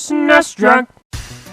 SNES drunk.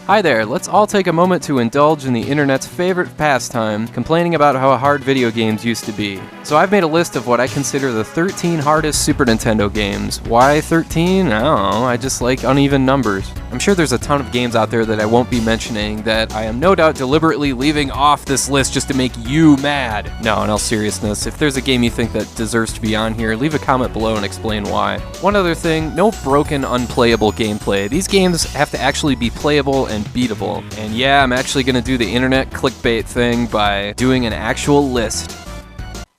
Hi there, let's all take a moment to indulge in the internet's favorite pastime, complaining about how hard video games used to be. So I've made a list of what I consider the 13 hardest Super Nintendo games. Why 13? I don't know, I just like uneven numbers. I'm sure there's a ton of games out there that I won't be mentioning that I am no doubt deliberately leaving off this list just to make you mad. No, in all seriousness, if there's a game you think that deserves to be on here, leave a comment below and explain why. One other thing, no broken, unplayable gameplay. These games have to actually be playable and beatable. And yeah, I'm actually gonna do the internet clickbait thing by doing an actual list.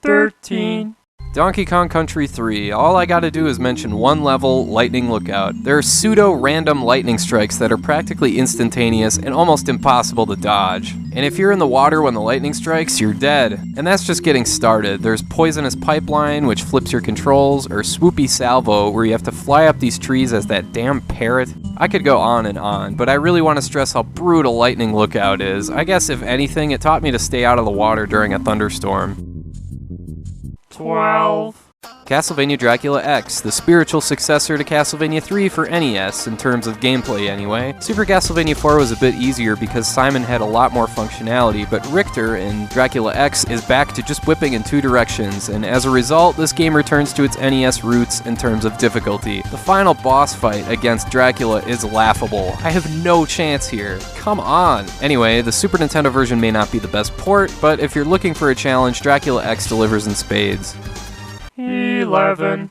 13. Donkey Kong Country 3. All I gotta do is mention one level, Lightning Lookout. There are pseudo-random lightning strikes that are practically instantaneous and almost impossible to dodge. And if you're in the water when the lightning strikes, you're dead. And that's just getting started. There's Poisonous Pipeline, which flips your controls, or Swoopy Salvo, where you have to fly up these trees as that damn parrot. I could go on, but I really want to stress how brutal Lightning Lookout is. I guess if anything, it taught me to stay out of the water during a thunderstorm. 12. Castlevania Dracula X, the spiritual successor to Castlevania 3 for NES, in terms of gameplay anyway. Super Castlevania 4 was a bit easier because Simon had a lot more functionality, but Richter in Dracula X is back to just whipping in two directions, and as a result, this game returns to its NES roots in terms of difficulty. The final boss fight against Dracula is laughable. I have no chance here. Come on! Anyway, the Super Nintendo version may not be the best port, but if you're looking for a challenge, Dracula X delivers in spades. 11.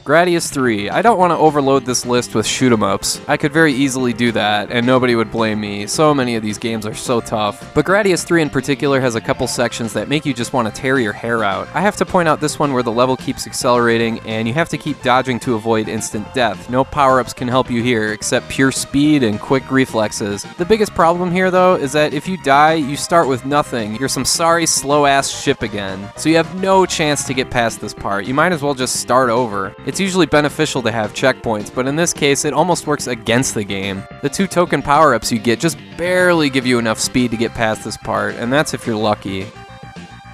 Gradius 3. I don't want to overload this list with shoot-em-ups. I could very easily do that, and nobody would blame me. So many of these games are so tough. But Gradius 3 in particular has a couple sections that make you just want to tear your hair out. I have to point out this one where the level keeps accelerating, and you have to keep dodging to avoid instant death. No power-ups can help you here, except pure speed and quick reflexes. The biggest problem here, though, is that if you die, you start with nothing. You're some sorry, slow-ass ship again. So you have no chance to get past this part. You might as well just start over. It's usually beneficial to have checkpoints, but in this case, it almost works against the game. The 2 token power-ups you get just barely give you enough speed to get past this part, and that's if you're lucky.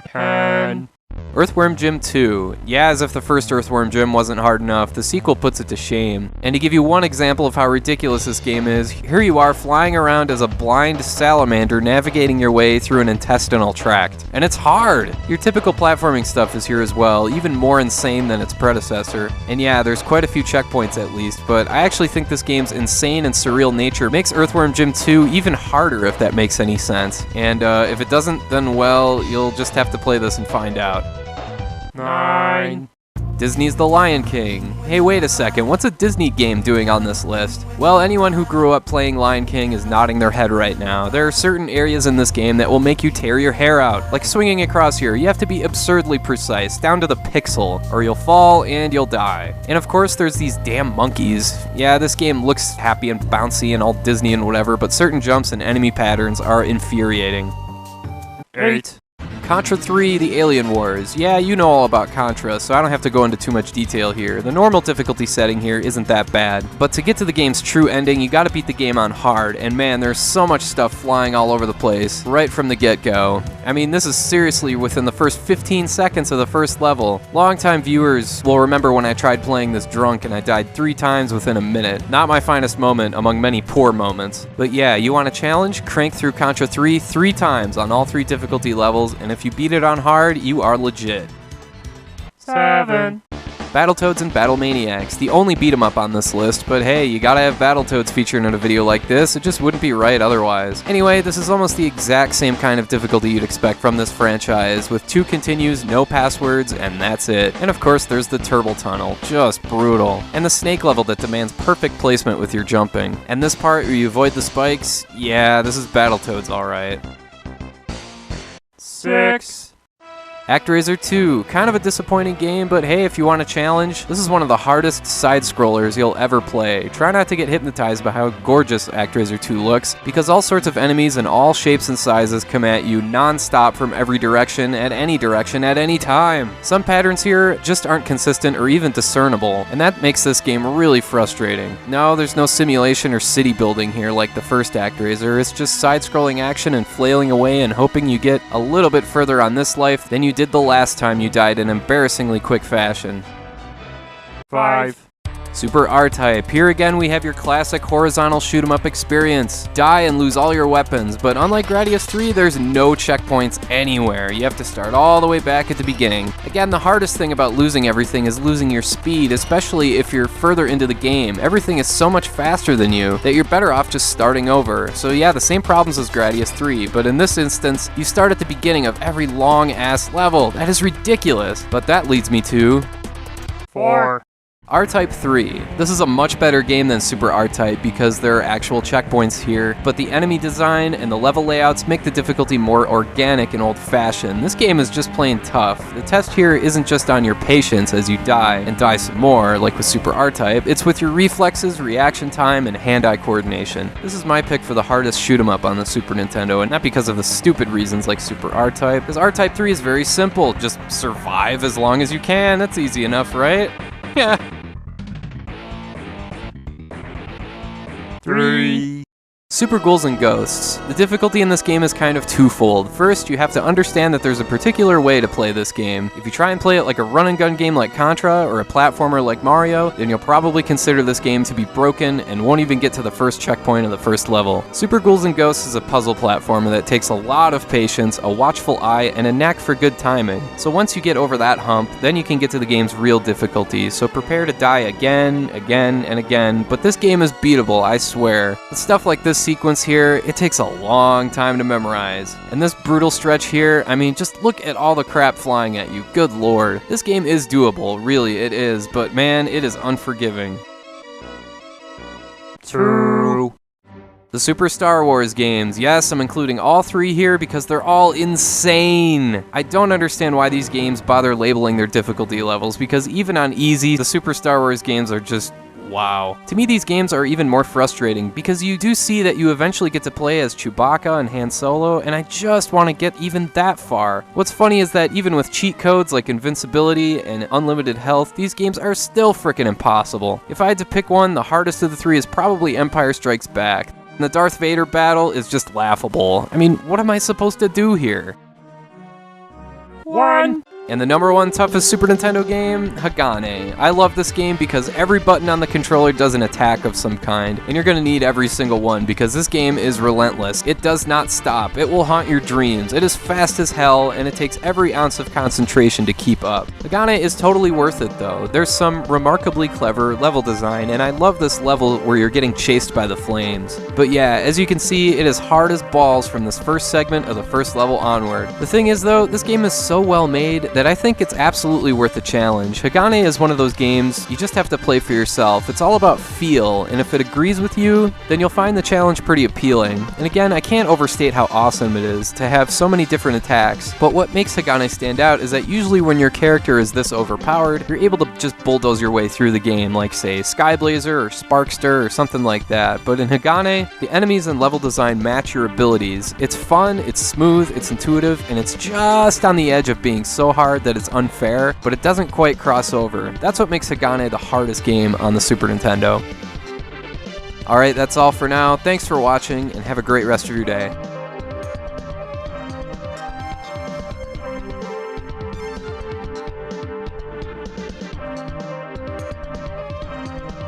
10. Earthworm Jim 2. Yeah, as if the first Earthworm Jim wasn't hard enough, the sequel puts it to shame. And to give you one example of how ridiculous this game is, here you are flying around as a blind salamander navigating your way through an intestinal tract. And it's hard! Your typical platforming stuff is here as well, even more insane than its predecessor. And yeah, there's quite a few checkpoints at least, but I actually think this game's insane and surreal nature makes Earthworm Jim 2 even harder, if that makes any sense. And if it doesn't, then well, you'll just have to play this and find out. 9. Disney's The Lion King. Hey, wait a second, what's a Disney game doing on this list? Well, anyone who grew up playing Lion King is nodding their head right now. There are certain areas in this game that will make you tear your hair out. Like swinging across here, you have to be absurdly precise, down to the pixel, or you'll fall and you'll die. And of course, there's these damn monkeys. Yeah, this game looks happy and bouncy and all Disney and whatever, but certain jumps and enemy patterns are infuriating. 8. Contra 3, The Alien Wars. Yeah, you know all about Contra, so I don't have to go into too much detail here. The normal difficulty setting here isn't that bad, but to get to the game's true ending, you gotta beat the game on hard, and man, there's so much stuff flying all over the place, right from the get-go. I mean, this is seriously within the first 15 seconds of the first level. Longtime viewers will remember when I tried playing this drunk and I died 3 times within a minute. Not my finest moment among many poor moments. But yeah, you want a challenge? Crank through Contra 3 3 times on all 3 difficulty levels, and if you beat it on hard, you are legit. 7. Battletoads and Battlemaniacs, the only beat 'em up on this list, but hey, you gotta have Battletoads featured in a video like this, it just wouldn't be right otherwise. Anyway, this is almost the exact same kind of difficulty you'd expect from this franchise, with 2 continues, no passwords, and that's it. And of course, there's the Turtle Tunnel, just brutal. And the snake level that demands perfect placement with your jumping. And this part where you avoid the spikes, yeah, this is Battletoads alright. 6. ActRaiser 2, kind of a disappointing game, but hey, if you want a challenge, this is one of the hardest side-scrollers you'll ever play. Try not to get hypnotized by how gorgeous ActRaiser 2 looks, because all sorts of enemies in all shapes and sizes come at you non-stop from every direction, at any time. Some patterns here just aren't consistent or even discernible, and that makes this game really frustrating. No, there's no simulation or city building here like the first ActRaiser, it's just side-scrolling action and flailing away and hoping you get a little bit further on this life than you did the last time you died in embarrassingly quick fashion. 5. Super R-Type. Here again we have your classic horizontal shoot 'em up experience. Die and lose all your weapons, but unlike Gradius 3, there's no checkpoints anywhere. You have to start all the way back at the beginning. Again, the hardest thing about losing everything is losing your speed, especially if you're further into the game. Everything is so much faster than you that you're better off just starting over. So yeah, the same problems as Gradius 3, but in this instance, you start at the beginning of every long-ass level. That is ridiculous. But that leads me to 4. R-Type 3. This is a much better game than Super R-Type because there are actual checkpoints here, but the enemy design and the level layouts make the difficulty more organic and old-fashioned. This game is just plain tough. The test here isn't just on your patience as you die and die some more, like with Super R-Type, it's with your reflexes, reaction time, and hand-eye coordination. This is my pick for the hardest shoot-'em-up on the Super Nintendo, and not because of the stupid reasons like Super R-Type, because R-Type 3 is very simple. Just survive as long as you can. That's easy enough, right? Yeah. 3. Super Ghouls and Ghosts. The difficulty in this game is kind of twofold. First, you have to understand that there's a particular way to play this game. If you try and play it like a run-and-gun game like Contra or a platformer like Mario, then you'll probably consider this game to be broken and won't even get to the first checkpoint of the first level. Super Ghouls and Ghosts is a puzzle platformer that takes a lot of patience, a watchful eye, and a knack for good timing. So once you get over that hump, then you can get to the game's real difficulty, so prepare to die again, and again, but this game is beatable, I swear. With stuff like this sequence here, it takes a long time to memorize. And this brutal stretch here, I mean, just look at all the crap flying at you, good lord. This game is doable, really it is, but man, it is unforgiving. 2. The Super Star Wars games. Yes, I'm including all 3 here because they're all insane. I don't understand why these games bother labeling their difficulty levels because even on easy, the Super Star Wars games are just wow. To me, these games are even more frustrating because you do see that you eventually get to play as Chewbacca and Han Solo, and I just want to get even that far. What's funny is that even with cheat codes like invincibility and unlimited health, these games are still frickin' impossible. If I had to pick one, the hardest of the 3 is probably Empire Strikes Back. And the Darth Vader battle is just laughable. I mean, what am I supposed to do here? 1. And the number 1 toughest Super Nintendo game, Hagane. I love this game because every button on the controller does an attack of some kind, and you're gonna need every single one because this game is relentless. It does not stop. It will haunt your dreams. It is fast as hell, and it takes every ounce of concentration to keep up. Hagane is totally worth it though. There's some remarkably clever level design, and I love this level where you're getting chased by the flames. But yeah, as you can see, it is hard as balls from this first segment of the first level onward. The thing is though, this game is so well made that I think it's absolutely worth the challenge. Hagane is one of those games you just have to play for yourself. It's all about feel, and if it agrees with you, then you'll find the challenge pretty appealing. And again, I can't overstate how awesome it is to have so many different attacks, but what makes Hagane stand out is that usually when your character is this overpowered, you're able to just bulldoze your way through the game, like say Skyblazer or Sparkster or something like that. But in Hagane, the enemies and level design match your abilities. It's fun, it's smooth, it's intuitive, and it's just on the edge of being so hard that it's unfair, but it doesn't quite cross over. That's what makes Hagane the hardest game on the Super Nintendo. Alright, that's all for now. Thanks for watching, and have a great rest of your day.